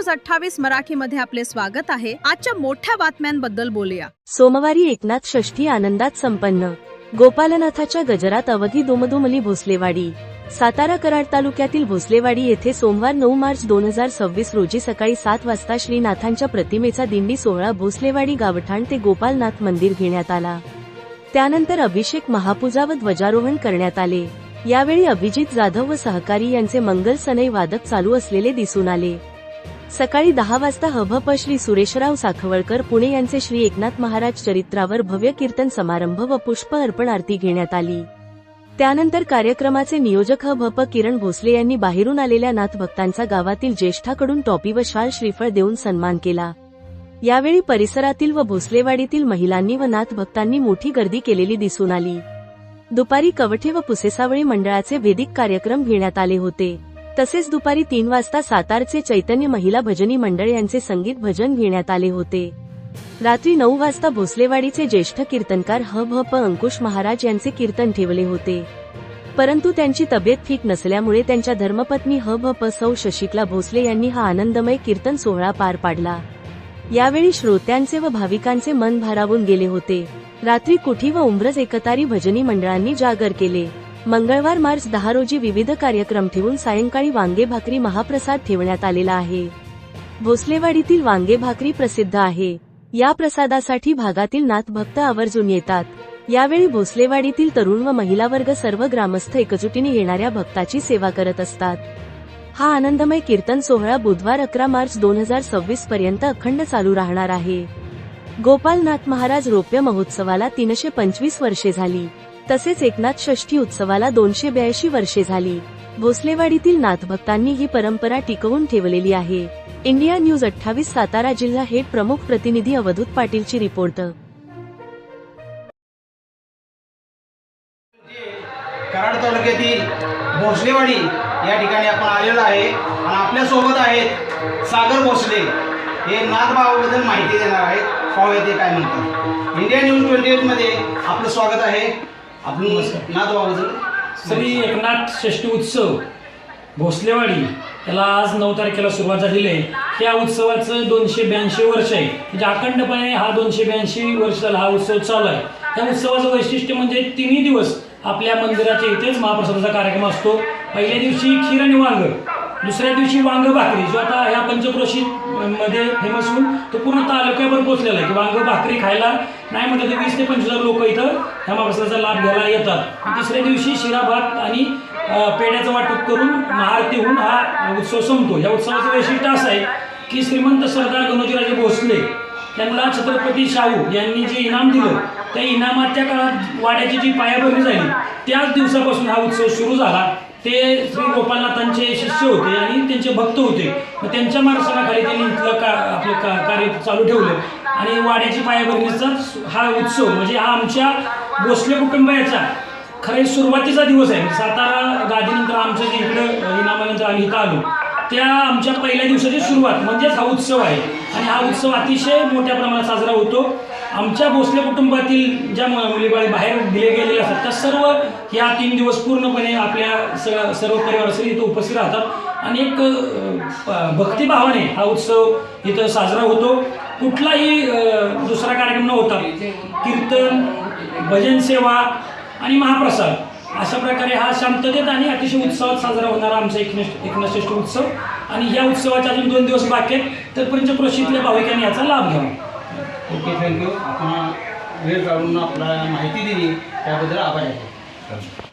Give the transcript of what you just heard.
News 28 मराठीमध्ये आपले स्वागत आहे। आजच्या मोठ्या बातम्यांबद्दल बोलूया। सोमवारी एकनाथ षष्ठी आनंदात संपन्न। गोपालनाथाच्या गजरात अवधी दुमदुमली भोसलेवाडी। सातारा कराड तालुक्यातील भोसलेवाडी येथे सोमवार 9 मार्च 2026 रोजी सकाळी 7 वाजता श्रीनाथांच्या प्रतिमेचा दिंडी सोहळा भोसलेवाडी गावठाण ते गोपालनाथ मंदिर घेण्यात आला। त्यानंतर अभिषेक, महापूजा व ध्वजारोहण करण्यात आले। यावेळी अभिजित जाधव व सहकारी यांचे मंगल सनई वादक चालू असलेले दिसून आले। सकाळी 10 वाजता हभप श्री सुरेशराव साखवळकर पुणे यांचे श्री एकनाथ महाराज चरित्रावर भव्य कीर्तन समारंभ व पुष्प अर्पण आरती घेण्यात आली। त्यानंतर कार्यक्रमाचे नियोजक हभप किरण भोसले यांनी बाहेरून आलेल्या नाथ भक्तांचा गावातील ज्येष्ठाकडून टॉपी व शाल श्रीफळ देऊन सन्मान केला। यावेळी परिसरातील व भोसलेवाडीतील महिलांनी व नाथ भक्तांनी मोठी गर्दी केलेली दिसून आली। दुपारी कवठे व पुसेसावळी मंडळाचे वेदिक कार्यक्रम घेण्यात आले होते। तसेच दुपारी 3 वाजता सातारचे चैतन्य महिला भजनी मंडळ यांचे संगीत भजन घेण्यात आले होते। रात्री 9 वाजता भोसलेवाडीचे ज्येष्ठ कीर्तनकार हभप अंकुश महाराज यांचे कीर्तन ठेवले होते, परंतु त्यांची तब्येत ठीक नसल्यामुळे त्यांच्या धर्मपत्नी हभप सौ शशिकला भोसले यांनी हा आनंदमय कीर्तन सोहळा पार पाडला। यावेळी श्रोत्यांचे व भाविकांचे मन भारावून गेले होते। रात्री कुठी व उंब्रज एकतारी भजनी मंडळांनी जागर केले। मंगळवार मार्च 10 रोजी विविध कार्यक्रम ठेवून सायंकाळी वांगे भाकरी महाप्रसाद ठेवण्यात आलेला आहे। भोसलेवाडीतील वांगे भाकरी प्रसिद्ध आहे। या प्रसादासाठी भागातील नाथ भक्त आवर्जून येतात। यावेळी भोसलेवाडीतील तरुण व महिला वर्ग सर्व ग्रामस्थ एकजुटीने येणाऱ्या भक्ताची सेवा करत असतात। हा आनंदमय कीर्तन सोहळा बुधवार 11 मार्च 2026 पर्यंत अखंड चालू राहणार आहे। गोपालनाथ महाराज रौप्य महोत्सवाला 325 वर्षे झाली, तसेच एकनाथ षष्ठी उत्सवाला 282 वर्षे झाली। भोसलेवाडीतील नाथ भक्तांनी ही परंपरा टिकवून ठेवलेली आहे। इंडिया न्यूज 28 सातारा जिल्हा हेड प्रमुख प्रतिनिधी अवधूत पाटीलची रिपोर्ट। कराड तालुक्यातील भोसलेवाडी या ठिकाणी आपण आलेलो आहे आणि आपल्या सोबत आहेत सागर भोसले। हे नाथभावाबद्दल माहिती देणार आहेत। पाहूया ते काय म्हणतात। इंडिया न्यूज 28 मध्ये आपलं स्वागत आहे। आपलं नाथभावाबद्दल। श्री एकनाथ षष्ठी उत्सव भोसलेवाडी याला आज 9 तारखेला सुरुवात झालेली आहे। या उत्सवाचं 282 वर्ष आहे, म्हणजे अखंडपणे हा 282 वर्ष झाला हा उत्सव चालू आहे। या उत्सवाचं वैशिष्ट्य म्हणजे 3 दिवस आपल्या मंदिराच्या इथेच महाप्रसादाचा कार्यक्रम असतो। पहिल्या दिवशी खीर आणि वांग, दुसऱ्या दिवशी वांग भाकरी, जो आता ह्या पंचक्रोशीत मध्ये फेमस होऊन तो पूर्ण तालुक्यावर पोहोचलेला आहे की वांग भाकरी खायला नाही म्हटलं तर 20 ते 25 लोक इथं ह्या महाप्रसादाचा लाभ घ्यायला येतात। तिसऱ्या दिवशी शिरा भात आणि पेढ्याचं वाटप करून महाआरती होऊन हा उत्सव संपतो। या उत्सवाचं वैशिष्ट्य असं आहे की श्रीमंत सरदार गणोजीराजे भोसले त्यांना छत्रपती शाहू यांनी जे इनाम दिलं त्या इनामाच्या काळात वाड्याची जी पायाभरणी झाली त्याच दिवसापासून हा उत्सव सुरू झाला। ते श्री गोपालनाथांचे शिष्य होते आणि त्यांचे भक्त होते। मग त्यांच्या मार्गदर्शनाखाली त्यांनी इथलं आपलं कार्य चालू ठेवलं आणि वाड्याची पायाभरणीचा हा उत्सव म्हणजे हा आमच्या भोसले कुटुंबाचा खरे सुरुवातीचा दिवस आहे। सातारा गादीनंतर आमचं जे इकडं इनामानंतर आम्ही इथं आलो त्या आमच्या पहिल्या दिवसाची सुरुवात म्हणजेच हा उत्सव आहे आणि हा उत्सव अतिशय मोठ्या प्रमाणात साजरा होतो। आमच्या भोसले कुटुंबातील ज्या मुलीबाळी बाहेर दिले गेलेले असतात त्या सर्व ह्या 3 दिवस पूर्णपणे आपल्या सर्व परिवारासह इथं उपस्थित राहतात आणि एक भक्तिभावाने हा उत्सव इथं साजरा होतो। कुठलाही दुसरा कार्यक्रम न होता कीर्तन, भजन सेवा आणि महाप्रसाद अशा प्रकारे हा शांततेत आणि अतिशय उत्सवात साजरा होणारा आमचा एकनाथ षष्ठी उत्सव। आणि या उत्सवाचे अजून 2 दिवस बाकी आहेत, तर पंचक्रोशीतल्या भाविकांनी याचा लाभ घ्यावा। Okay, thank you. आपण वेळ काढून आपल्याला माहिती दिली त्याबद्दल आभार आहे।